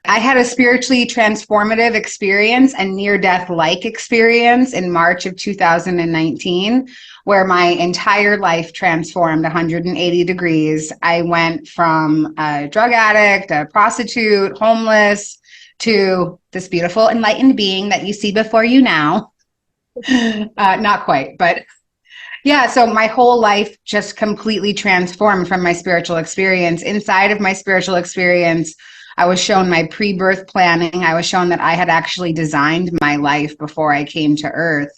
I had a spiritually transformative experience and near-death-like experience in March of 2019, where my entire life transformed 180 degrees. I went from a drug addict, a prostitute, homeless, to this beautiful enlightened being that you see before you now. Not quite, but yeah, so my whole life just completely transformed from my spiritual experience. Inside of my spiritual experience, I was shown my pre-birth planning. I was shown that I had actually designed my life before I came to Earth,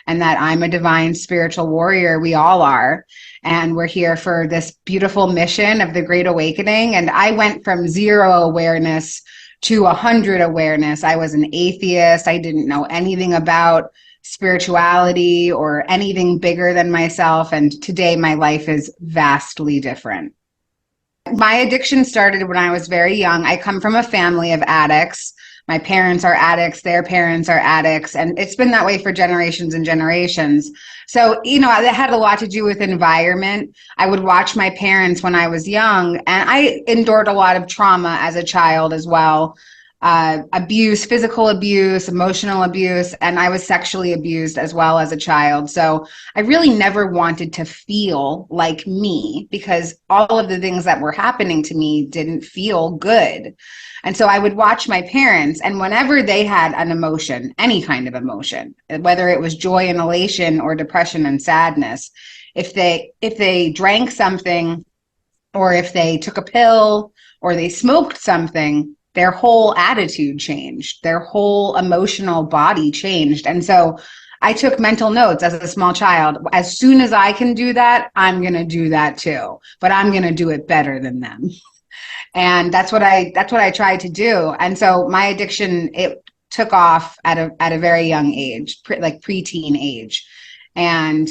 and that I'm a divine spiritual warrior. We all are. And we're here for this beautiful mission of the Great Awakening. And I went from 0 awareness to 100 awareness. I was an atheist. I didn't know anything about spirituality or anything bigger than myself. And today my life is vastly different. My addiction started when I was very young. I come from a family of addicts. My parents are addicts, their parents are addicts, and it's been that way for generations and generations. So, that had a lot to do with environment. I would watch my parents when I was young, and I endured a lot of trauma as a child as well. Abuse, physical abuse, emotional abuse, and I was sexually abused as well as a child. So I really never wanted to feel like me because all of the things that were happening to me didn't feel good. And so I would watch my parents, and whenever they had an emotion, any kind of emotion, whether it was joy and elation or depression and sadness, if they drank something, or if they took a pill, or they smoked something, their whole attitude changed, their whole emotional body changed. And so I took mental notes as a small child. As soon as I can do that, I'm going to do that too, but I'm going to do it better than them. And that's what I tried to do. And so my addiction, it took off at a very young age, like preteen age. And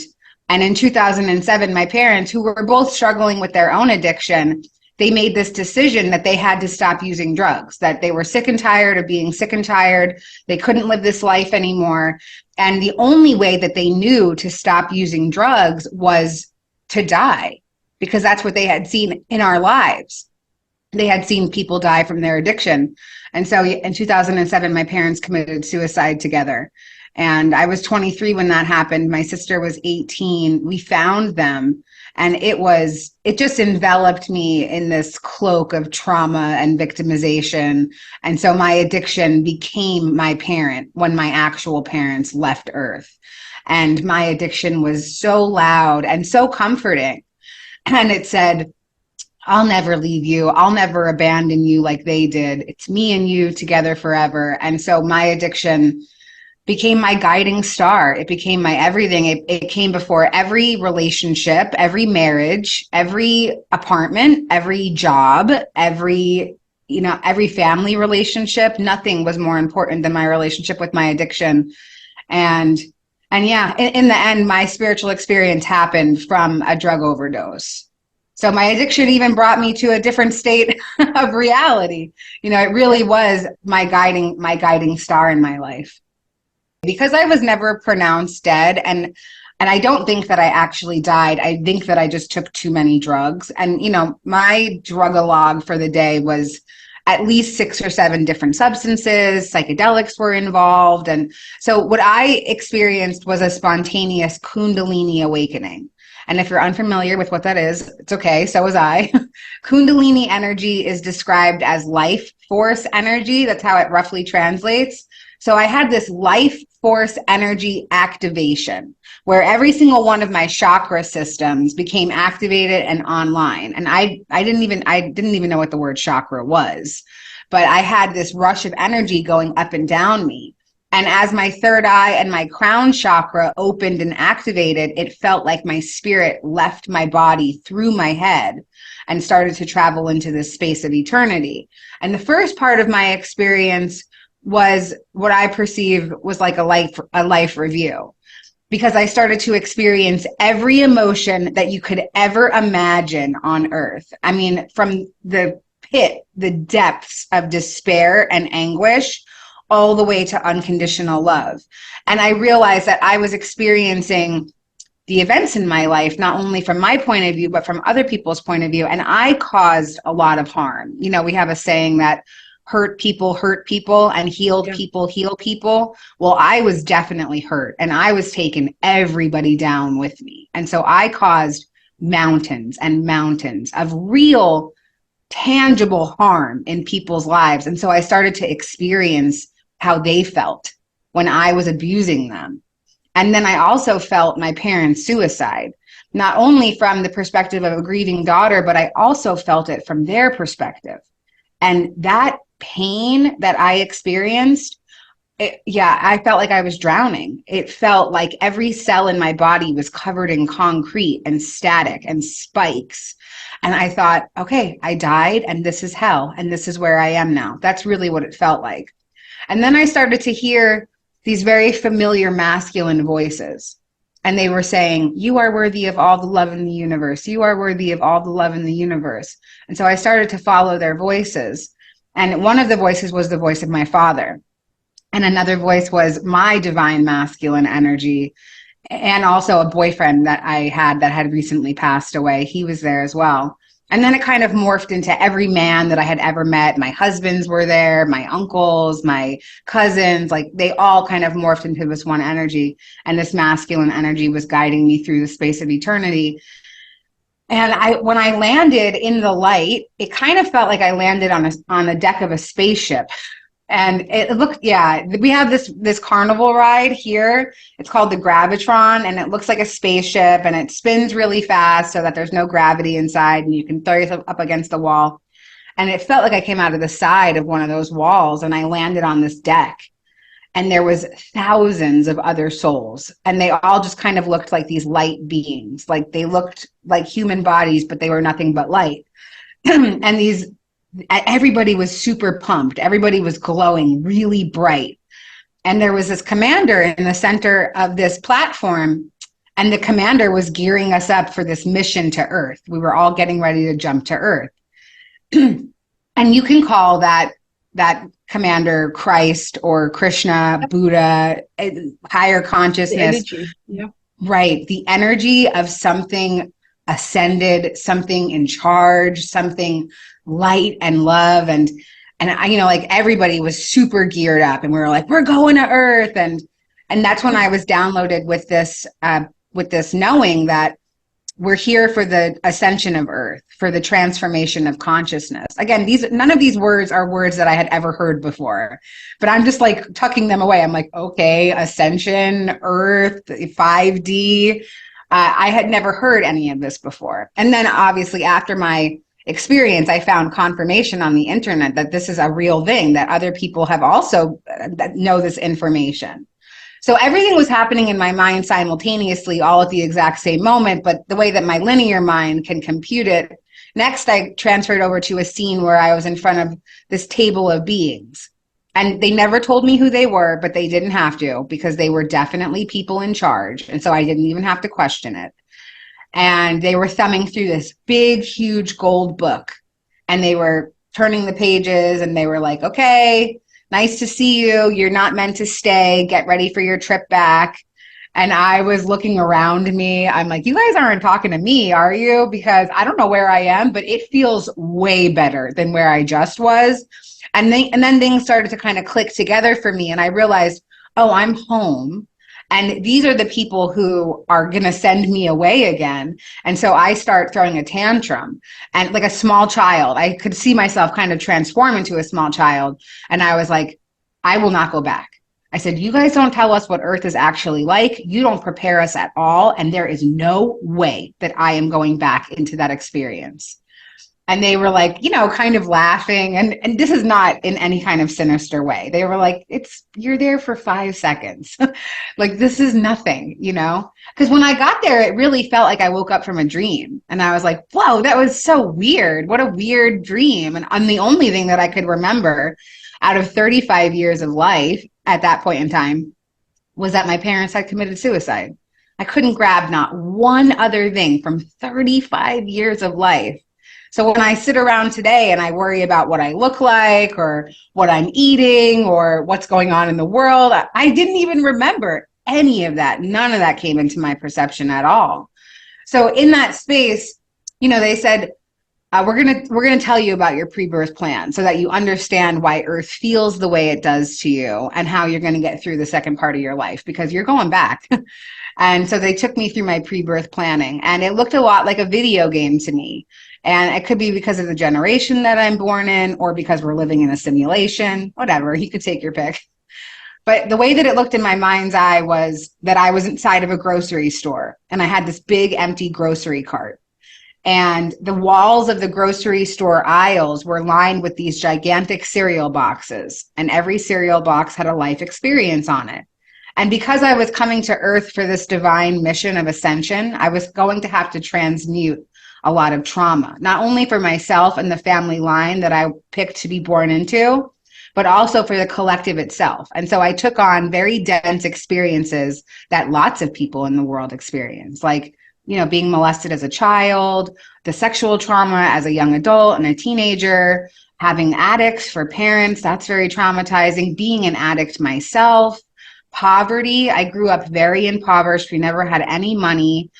in 2007, my parents, who were both struggling with their own addiction, they made this decision that they had to stop using drugs, that they were sick and tired of being sick and tired. They couldn't live this life anymore. And the only way that they knew to stop using drugs was to die, because that's what they had seen in our lives. They had seen people die from their addiction. And so in 2007, my parents committed suicide together. And I was 23 when that happened. My sister was 18. We found them. And it just enveloped me in this cloak of trauma and victimization. And so my addiction became my parent when my actual parents left Earth. And my addiction was so loud and so comforting. And it said, I'll never leave you. I'll never abandon you like they did. It's me and you together forever. And so my addiction became my guiding star. It became my everything. It came before every relationship, every marriage, every apartment, every job, every family relationship. Nothing was more important than my relationship with my addiction. And yeah, in the end, my spiritual experience happened from a drug overdose. So my addiction even brought me to a different state of reality. It really was my guiding star in my life. Because I was never pronounced dead, and I don't think that I actually died. I think that I just took too many drugs. And, my drug-a-log for the day was at least 6 or 7 different substances. Psychedelics were involved. And so what I experienced was a spontaneous Kundalini awakening. And if you're unfamiliar with what that is, it's okay. So was I. Kundalini energy is described as life force energy. That's how it roughly translates. So I had this life force energy activation where every single one of my chakra systems became activated and online. And I didn't even know what the word chakra was, but I had this rush of energy going up and down me. And as my third eye and my crown chakra opened and activated, it felt like my spirit left my body through my head and started to travel into this space of eternity. And the first part of my experience was what I perceive was like a life review, because I started to experience every emotion that you could ever imagine on earth. I mean, from the pit, the depths of despair and anguish, all the way to unconditional love. And I realized that I was experiencing the events in my life, not only from my point of view, but from other people's point of view. And I caused a lot of harm. We have a saying that hurt people and healed people heal people. Well, I was definitely hurt, and I was taking everybody down with me. And so I caused mountains and mountains of real tangible harm in people's lives. And so I started to experience how they felt when I was abusing them. And then I also felt my parents' suicide, not only from the perspective of a grieving daughter, but I also felt it from their perspective. And that pain that I experienced, I felt like I was drowning. It felt like every cell in my body was covered in concrete and static and spikes. And I thought, okay, I died and this is hell and this is where I am now. That's really what it felt like. And then I started to hear these very familiar masculine voices. And they were saying, you are worthy of all the love in the universe. You are worthy of all the love in the universe. And so I started to follow their voices. And one of the voices was the voice of my father. And another voice was my divine masculine energy. And also a boyfriend that I had that had recently passed away. He was there as well. And then it kind of morphed into every man that I had ever met. My husbands were there, my uncles, my cousins, like they all kind of morphed into this one energy. And this masculine energy was guiding me through the space of eternity. And when I landed in the light, it kind of felt like I landed on a deck of a spaceship. And it looked, we have this carnival ride here. It's called the Gravitron, and it looks like a spaceship, and it spins really fast so that there's no gravity inside, and you can throw yourself up against the wall. And it felt like I came out of the side of one of those walls, and I landed on this deck. And there was thousands of other souls, and they all just kind of looked like these light beings. Like they looked like human bodies, but they were nothing but light. And everybody was super pumped. Everybody was glowing really bright. And there was this commander in the center of this platform, and the commander was gearing us up for this mission to Earth. We were all getting ready to jump to Earth. And you can call that commander Christ or Krishna, Buddha, higher consciousness. The energy. Yeah. Right. The energy of something ascended, something in charge, something light and love. And I, like everybody was super geared up, and we were like, we're going to Earth. And that's when I was downloaded with this knowing that we're here for the ascension of Earth, for the transformation of consciousness. Again, none of these words are words that I had ever heard before, but I'm just like tucking them away. I'm like, okay, ascension, Earth, 5D. I had never heard any of this before. And then obviously after my experience, I found confirmation on the internet that this is a real thing, that other people have also that know this information. So everything was happening in my mind simultaneously, all at the exact same moment, but the way that my linear mind can compute it. Next, I transferred over to a scene where I was in front of this table of beings. And they never told me who they were, but they didn't have to, because they were definitely people in charge. And so I didn't even have to question it. And they were thumbing through this big, huge gold book. And they were turning the pages, and they were like, okay, nice to see you. You're not meant to stay. Get ready for your trip back. And I was looking around me. I'm like, you guys aren't talking to me, are you? Because I don't know where I am, but it feels way better than where I just was. And then things started to kind of click together for me. And I realized, oh, I'm home. And these are the people who are going to send me away again. And so I start throwing a tantrum, and like a small child. I could see myself kind of transform into a small child. And I was like, I will not go back. I said, you guys don't tell us what Earth is actually like. You don't prepare us at all. And there is no way that I am going back into that experience. And they were like, kind of laughing. And this is not in any kind of sinister way. They were like, you're there for 5 seconds. Like, this is nothing, because when I got there, it really felt like I woke up from a dream. And I was like, whoa, that was so weird. What a weird dream. And the only thing that I could remember out of 35 years of life at that point in time was that my parents had committed suicide. I couldn't grab not one other thing from 35 years of life. So when I sit around today and I worry about what I look like or what I'm eating or what's going on in the world, I didn't even remember any of that. None of that came into my perception at all. So in that space, they said, we're gonna tell you about your pre-birth plan so that you understand why Earth feels the way it does to you and how you're going to get through the second part of your life because you're going back. And so they took me through my pre-birth planning, and it looked a lot like a video game to me. And it could be because of the generation that I'm born in, or because we're living in a simulation. Whatever, you could take your pick. But the way that it looked in my mind's eye was that I was inside of a grocery store, and I had this big empty grocery cart. And the walls of the grocery store aisles were lined with these gigantic cereal boxes, and every cereal box had a life experience on it. And because I was coming to Earth for this divine mission of ascension, I was going to have to transmute a lot of trauma, not only for myself and the family line that I picked to be born into, but also for the collective itself. And so I took on very dense experiences that lots of people in the world experience, like, you know, being molested as a child, the sexual trauma as a young adult and a teenager, having addicts for parents, that's very traumatizing, being an addict myself, poverty. I grew up very impoverished. We never had any money.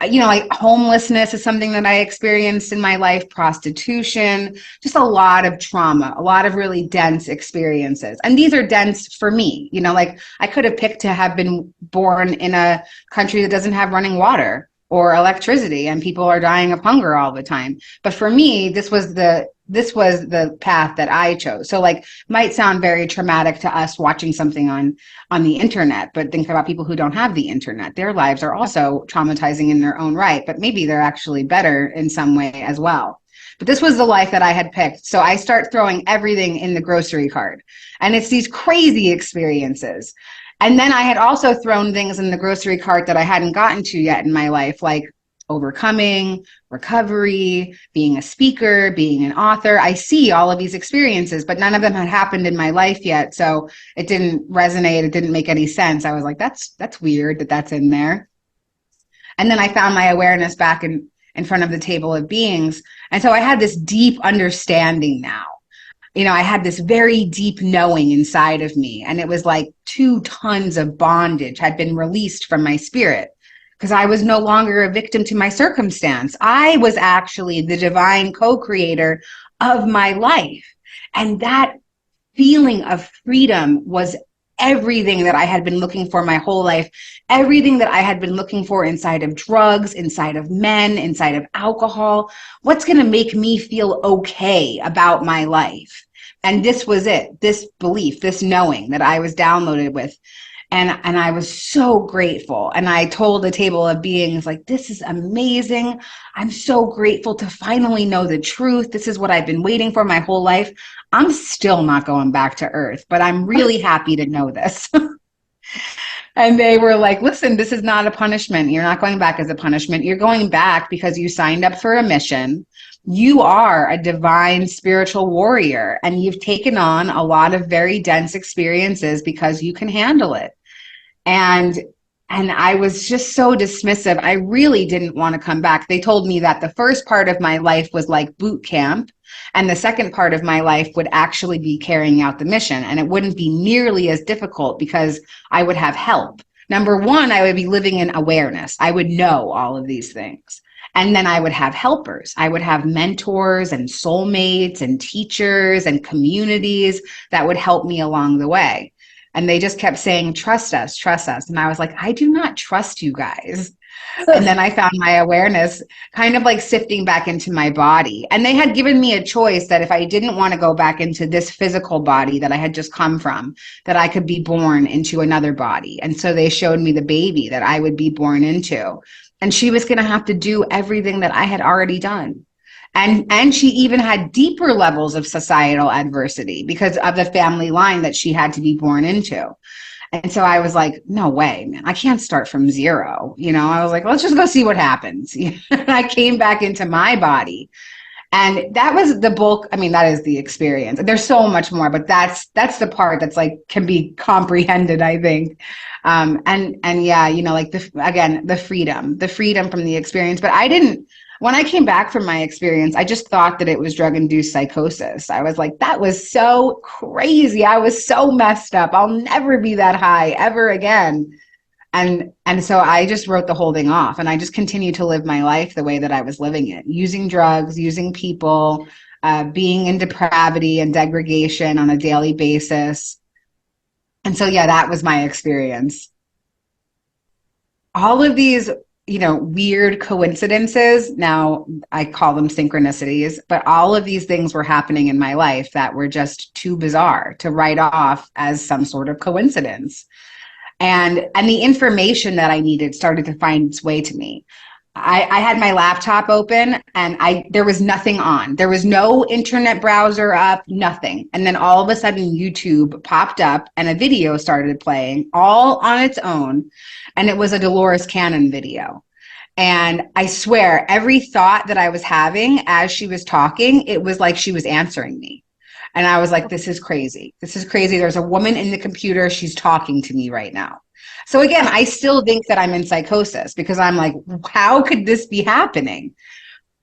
You know, like homelessness is something that I experienced in my life, prostitution, just a lot of trauma, a lot of really dense experiences. And these are dense for me, you know, like I could have picked to have been born in a country that doesn't have running water or electricity and people are dying of hunger all the time. But for me, this was the path that I chose. So like might sound very traumatic to us watching something on the internet, but think about people who don't have the internet. Their lives are also traumatizing in their own right, but maybe they're actually better in some way as well. But this was the life that I had picked. So I start throwing everything in the grocery cart, and it's these crazy experiences. And then I had also thrown things in the grocery cart that I hadn't gotten to yet in my life, like overcoming, recovery, being a speaker, being an author. I see all of these experiences, but none of them had happened in my life yet. So it didn't resonate. It didn't make any sense. I was like, that's weird that that's in there. And then I found my awareness back in front of the table of beings. And so I had this deep understanding now. You know, I had this very deep knowing inside of me, and it was like 2 tons of bondage had been released from my spirit because I was no longer a victim to my circumstance. I was actually the divine co-creator of my life. And that feeling of freedom was everything that I had been looking for my whole life, everything that I had been looking for inside of drugs, inside of men, inside of alcohol. What's going to make me feel okay about my life? And this was it, this belief, this knowing that I was downloaded with. And I was so grateful. And I told the table of beings, like, this is amazing. I'm so grateful to finally know the truth. This is what I've been waiting for my whole life. I'm still not going back to Earth, but I'm really happy to know this. And they were like, listen, this is not a punishment. You're not going back as a punishment. You're going back because you signed up for a mission. You are a divine spiritual warrior, and you've taken on a lot of very dense experiences because you can handle it. And I was just so dismissive. I really didn't want to come back. They told me that the first part of my life was like boot camp, and the second part of my life would actually be carrying out the mission. And it wouldn't be nearly as difficult because I would have help. Number one, I would be living in awareness. I would know all of these things. And then I would have helpers. I would have mentors and soulmates and teachers and communities that would help me along the way. And they just kept saying, trust us, trust us. And I was like, I do not trust you guys. And then I found my awareness kind of like sifting back into my body. And they had given me a choice that if I didn't want to go back into this physical body that I had just come from, that I could be born into another body. And so they showed me the baby that I would be born into. And she was going to have to do everything that I had already done. And she even had deeper levels of societal adversity because of the family line that she had to be born into. And so I was like, no way, man, I can't start from zero. You know, I was like, let's just go see what happens. I came back into my body. And that was the bulk. I mean, that is the experience. There's so much more, but that's the part that's like can be comprehended, I think. And yeah, you know, like the freedom from the experience. But when I came back from my experience, I just thought that it was drug-induced psychosis. I was like, that was so crazy. I was so messed up. I'll never be that high ever again. And so I just wrote the whole thing off, and I just continued to live my life the way that I was living it, using drugs, using people, being in depravity and degradation on a daily basis. And so, yeah, that was my experience. All of these, weird coincidences, now I call them synchronicities, but all of these things were happening in my life that were just too bizarre to write off as some sort of coincidence. And the information that I needed started to find its way to me. I had my laptop open, and there was nothing on. There was no internet browser up, nothing. And then all of a sudden YouTube popped up and a video started playing all on its own. And it was a Dolores Cannon video. And I swear, every thought that I was having as she was talking, it was like she was answering me. And I was like, this is crazy. This is crazy. There's a woman in the computer. She's talking to me right now. So again, I still think that I'm in psychosis, because I'm like, how could this be happening?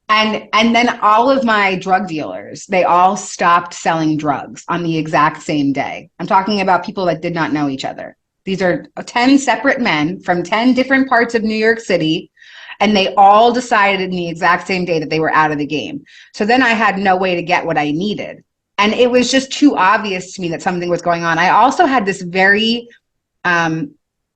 And then all of my drug dealers, they all stopped selling drugs on the exact same day. I'm talking about people that did not know each other. These are 10 separate men from 10 different parts of New York City. And they all decided in the exact same day that they were out of the game. So then I had no way to get what I needed. And it was just too obvious to me that something was going on. I also had this very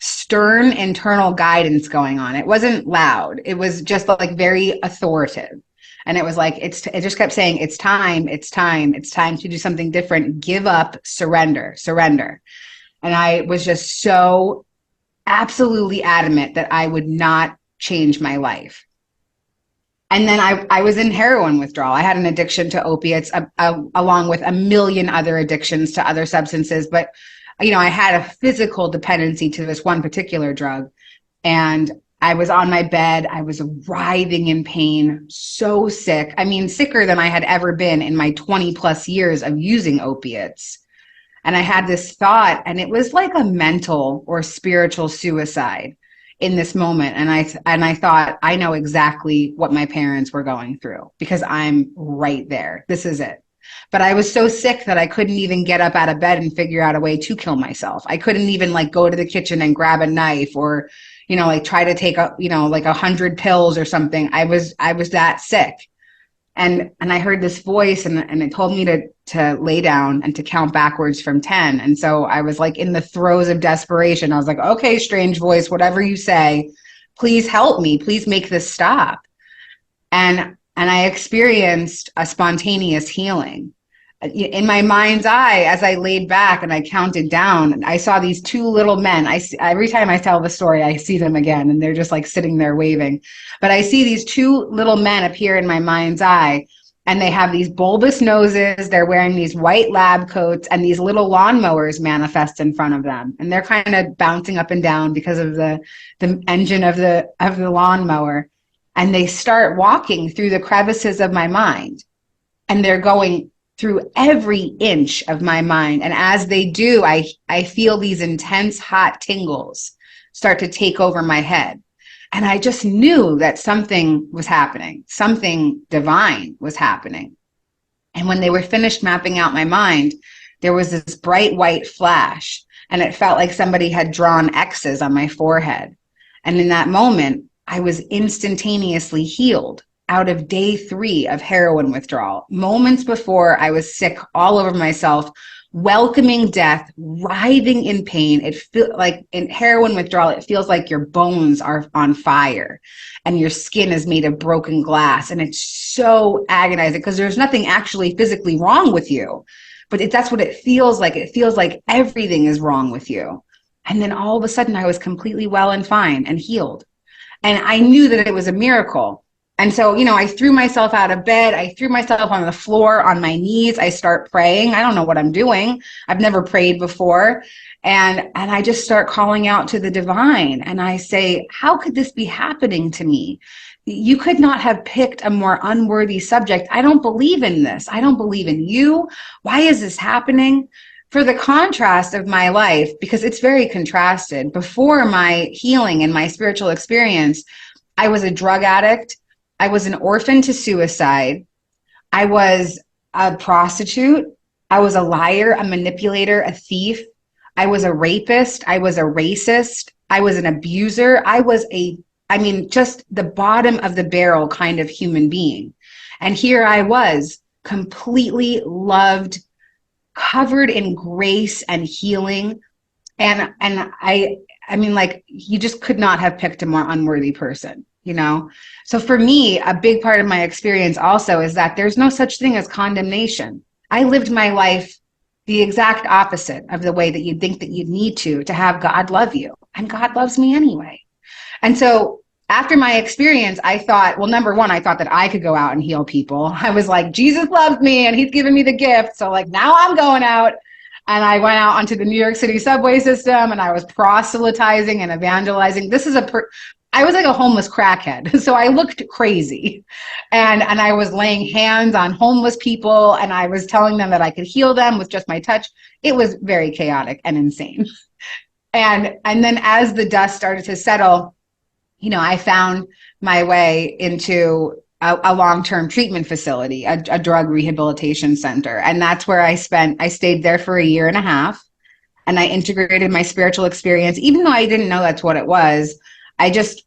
stern internal guidance going on. It wasn't loud. It was just like very authoritative. And it was like, it just kept saying, it's time to do something different. Give up, surrender. And I was just so absolutely adamant that I would not change my life. And then I was in heroin withdrawal. I had an addiction to opiates along with a million other addictions to other substances. But, I had a physical dependency to this one particular drug. And I was on my bed. I was writhing in pain, so sick. I mean, sicker than I had ever been in my 20 plus years of using opiates. And I had this thought, and it was like a mental or spiritual suicide in this moment. And I thought, I know exactly what my parents were going through, because I'm right there. This is it. But I was so sick that I couldn't even get up out of bed and figure out a way to kill myself. I couldn't even go to the kitchen and grab a knife, or, try to take 100 pills or something. I was that sick. And I heard this voice, and it told me to lay down and to count backwards from 10. And so I was in the throes of desperation. I was like, okay, strange voice, whatever you say, please help me. Please make this stop. And I experienced a spontaneous healing. In my mind's eye, as I laid back and I counted down, I saw these two little men. Every time I tell the story, I see them again, and they're just sitting there waving. But I see these two little men appear in my mind's eye, and they have these bulbous noses. They're wearing these white lab coats, and these little lawnmowers manifest in front of them. And they're kind of bouncing up and down because of the engine of the lawnmower. And they start walking through the crevices of my mind, and they're going through every inch of my mind. And as they do, I feel these intense hot tingles start to take over my head. And I just knew that something was happening. Something divine was happening. And when they were finished mapping out my mind, there was this bright white flash, and it felt like somebody had drawn X's on my forehead. And in that moment, I was instantaneously healed out of day 3 of heroin withdrawal. Moments before, I was sick all over myself, welcoming death, writhing in pain. It feels like in heroin withdrawal, it feels like your bones are on fire and your skin is made of broken glass. And it's so agonizing, because there's nothing actually physically wrong with you, but that's what it feels like. It feels like everything is wrong with you. And then all of a sudden, I was completely well and fine and healed. And I knew that it was a miracle. And so, I threw myself out of bed. I threw myself on the floor on my knees. I start praying. I don't know what I'm doing. I've never prayed before. And I just start calling out to the divine. And I say, how could this be happening to me? You could not have picked a more unworthy subject. I don't believe in this. I don't believe in you. Why is this happening? For the contrast of my life, because it's very contrasted. Before my healing and my spiritual experience, I was a drug addict. I was an orphan to suicide. I was a prostitute. I was a liar, a manipulator, a thief. I was a rapist. I was a racist. I was an abuser. Just the bottom of the barrel kind of human being. And here I was, completely loved, covered in grace and healing. And like, you just could not have picked a more unworthy person, you know? So for me, a big part of my experience also is that there's no such thing as condemnation. I lived my life the exact opposite of the way that you'd think that you'd need to have God love you. And God loves me anyway. And so after my experience, I thought, well, number one, I thought that I could go out and heal people. I was like, Jesus loved me and he's given me the gift. So like, now I'm going out. And I went out onto the New York City subway system and I was proselytizing and evangelizing. I was like a homeless crackhead. So I looked crazy. And I was laying hands on homeless people and I was telling them that I could heal them with just my touch. It was very chaotic and insane. And then as the dust started to settle, you know, I found my way into a long-term treatment facility, a drug rehabilitation center. And that's where I stayed there for 1.5 years. And I integrated my spiritual experience, even though I didn't know that's what it was. I just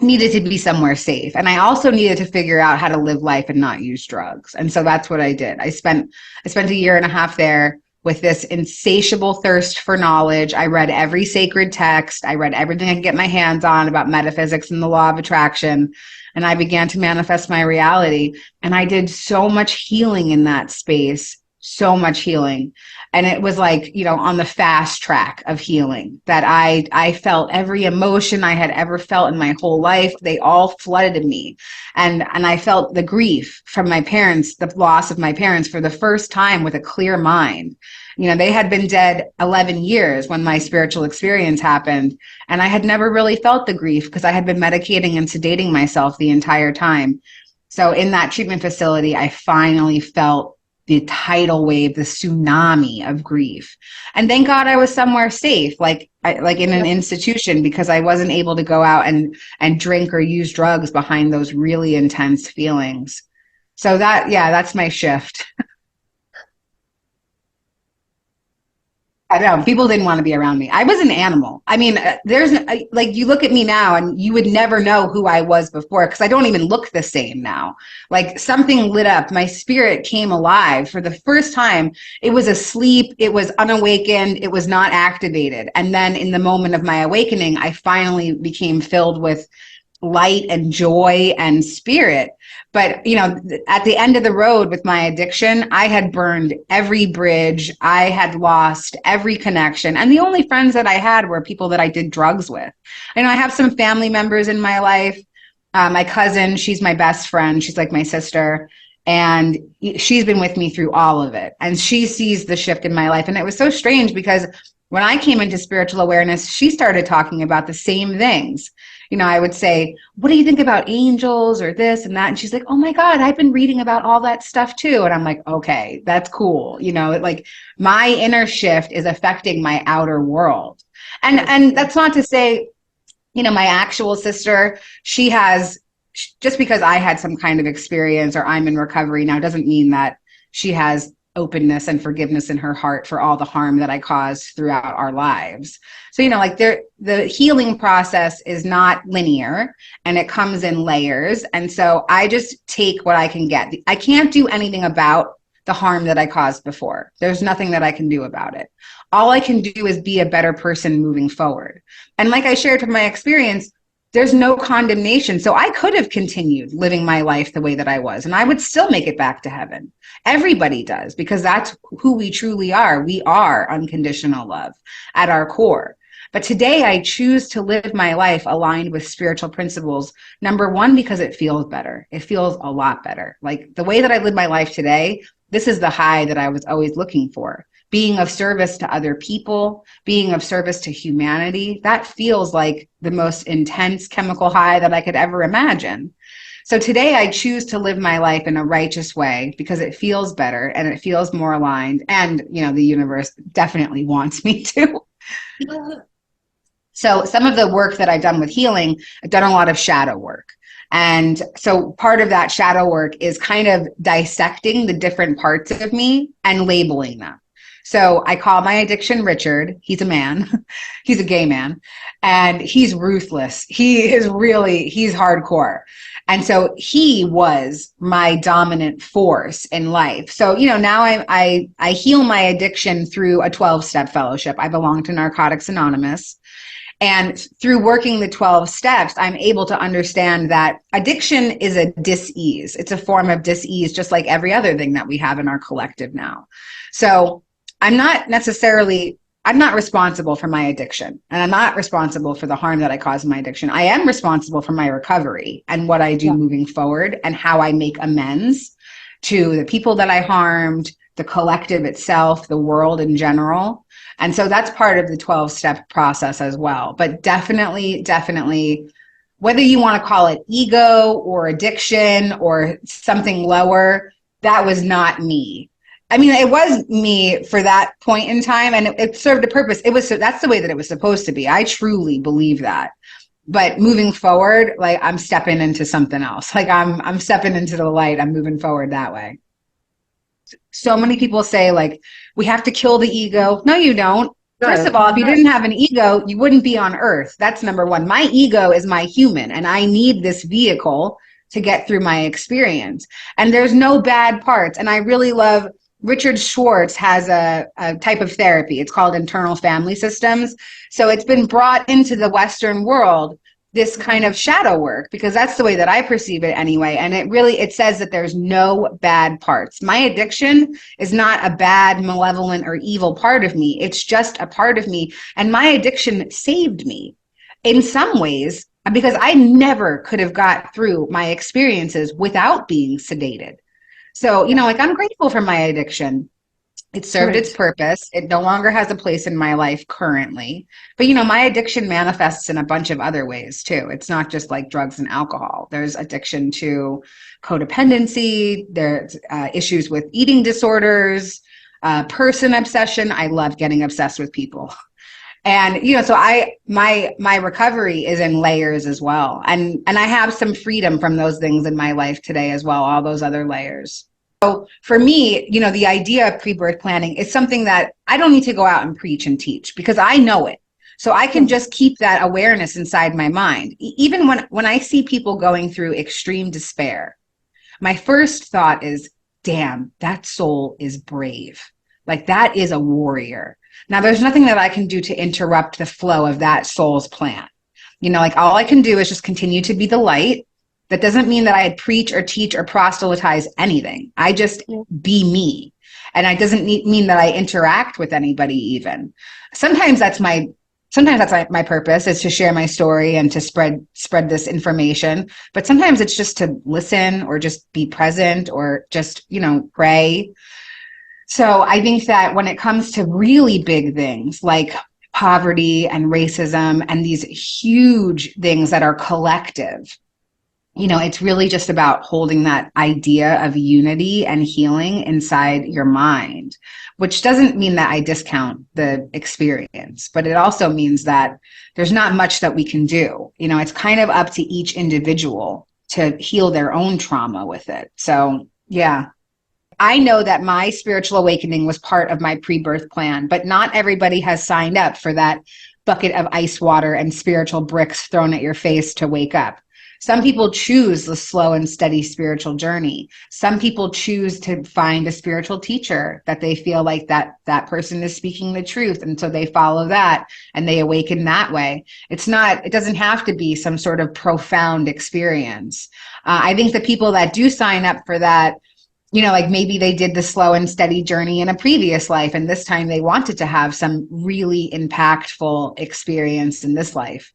needed to be somewhere safe. And I also needed to figure out how to live life and not use drugs. And so that's what I did. I spent 1.5 years there with this insatiable thirst for knowledge. I read every sacred text. I read everything I could get my hands on about metaphysics and the law of attraction. And I began to manifest my reality. And I did so much healing in that space, so much healing. And it was like, you know, on the fast track of healing that I felt every emotion I had ever felt in my whole life. They all flooded in me. And I felt the grief from my parents, the loss of my parents for the first time with a clear mind. You know, they had been dead 11 years when my spiritual experience happened. And I had never really felt the grief because I had been medicating and sedating myself the entire time. So in that treatment facility, I finally felt the tidal wave, the tsunami of grief. And thank God I was somewhere safe, like in an institution, because I wasn't able to go out and drink or use drugs behind those really intense feelings. So that's my shift. I don't know. People didn't want to be around me. I was an animal. I mean, you look at me now and you would never know who I was before because I don't even look the same now. Like something lit up. My spirit came alive for the first time. It was asleep. It was unawakened. It was not activated. And then in the moment of my awakening, I finally became filled with light and joy and spirit. But, you know, at the end of the road with my addiction, I had burned every bridge. I had lost every connection. And the only friends that I had were people that I did drugs with. You know, I have some family members in my life. My cousin, she's my best friend. She's like my sister. And she's been with me through all of it. And she sees the shift in my life. And it was so strange because when I came into spiritual awareness, she started talking about the same things. You know, I would say, what do you think about angels or this and that? And she's like, oh my God, I've been reading about all that stuff too. And I'm like, okay, that's cool. You know, like my inner shift is affecting my outer world. And that's not to say, you know, my actual sister, she has, just because I had some kind of experience or I'm in recovery now doesn't mean that she has openness and forgiveness in her heart for all the harm that I caused throughout our lives. So, you know, like the healing process is not linear and it comes in layers. And so I just take what I can get. I can't do anything about the harm that I caused before. There's nothing that I can do about it. All I can do is be a better person moving forward. And like I shared from my experience, there's no condemnation. So I could have continued living my life the way that I was, and I would still make it back to heaven. Everybody does, because that's who we truly are. We are unconditional love at our core. But today I choose to live my life aligned with spiritual principles. Number one, because it feels better. It feels a lot better. Like the way that I live my life today, this is the high that I was always looking for. Being of service to other people, being of service to humanity, that feels like the most intense chemical high that I could ever imagine. So today I choose to live my life in a righteous way because it feels better and it feels more aligned. And, you know, the universe definitely wants me to. So some of the work that I've done with healing, I've done a lot of shadow work. And so part of that shadow work is kind of dissecting the different parts of me and labeling them. So I call my addiction Richard. He's a man. He's a gay man, and he's ruthless. He's hardcore. And so he was my dominant force in life. So, now I heal my addiction through a 12-step fellowship. I belong to Narcotics Anonymous. And through working the 12 steps, I'm able to understand that addiction is a dis-ease. It's a form of dis-ease, just like every other thing that we have in our collective now. So I'm not responsible for my addiction, and I'm not responsible for the harm that I cause in my addiction. I am responsible for my recovery and what I do moving forward, and how I make amends to the people that I harmed, the collective itself, the world in general. And so that's part of the 12-step process as well. But definitely, whether you want to call it ego or addiction or something lower, that was not me. I mean, it was me for that point in time, and it served a purpose. That's the way that it was supposed to be. I truly believe that. But moving forward, like, I'm stepping into something else. Like, I'm stepping into the light. I'm moving forward that way. So many people say, like, we have to kill the ego. No, you don't. First of all, if you didn't have an ego, you wouldn't be on earth. That's number one. My ego is my human, and I need this vehicle to get through my experience. And there's no bad parts. And I really love, Richard Schwartz has a type of therapy. It's called internal family systems. So it's been brought into the Western world, this kind of shadow work, because that's the way that I perceive it anyway. And it says that there's no bad parts. My addiction is not a bad, malevolent, or evil part of me. It's just a part of me. And my addiction saved me in some ways, because I never could have got through my experiences without being sedated. So, like, I'm grateful for my addiction. It served its purpose. It no longer has a place in my life currently. But, my addiction manifests in a bunch of other ways too. It's not just like drugs and alcohol. There's addiction to codependency. There's issues with eating disorders, person obsession. I love getting obsessed with people. And, so my recovery is in layers as well. And I have some freedom from those things in my life today as well, all those other layers. So for me, the idea of pre-birth planning is something that I don't need to go out and preach and teach, because I know it. So I can just keep that awareness inside my mind. Even when I see people going through extreme despair, my first thought is, damn, that soul is brave. Like, that is a warrior. Now, there's nothing that I can do to interrupt the flow of that soul's plan. Like, all I can do is just continue to be the light. That doesn't mean that I preach or teach or proselytize anything. I just be me. And it doesn't mean that I interact with anybody even. Sometimes that's my purpose, is to share my story and to spread this information. But sometimes it's just to listen, or just be present, or just, pray. So I think that when it comes to really big things like poverty and racism and these huge things that are collective, it's really just about holding that idea of unity and healing inside your mind, which doesn't mean that I discount the experience, but it also means that there's not much that we can do. It's kind of up to each individual to heal their own trauma with it. So, yeah. I know that my spiritual awakening was part of my pre-birth plan, but not everybody has signed up for that bucket of ice water and spiritual bricks thrown at your face to wake up. Some people choose the slow and steady spiritual journey. Some people choose to find a spiritual teacher that they feel like that person is speaking the truth. And so they follow that and they awaken that way. It doesn't have to be some sort of profound experience. I think the people that do sign up for that, like maybe they did the slow and steady journey in a previous life, and this time they wanted to have some really impactful experience in this life.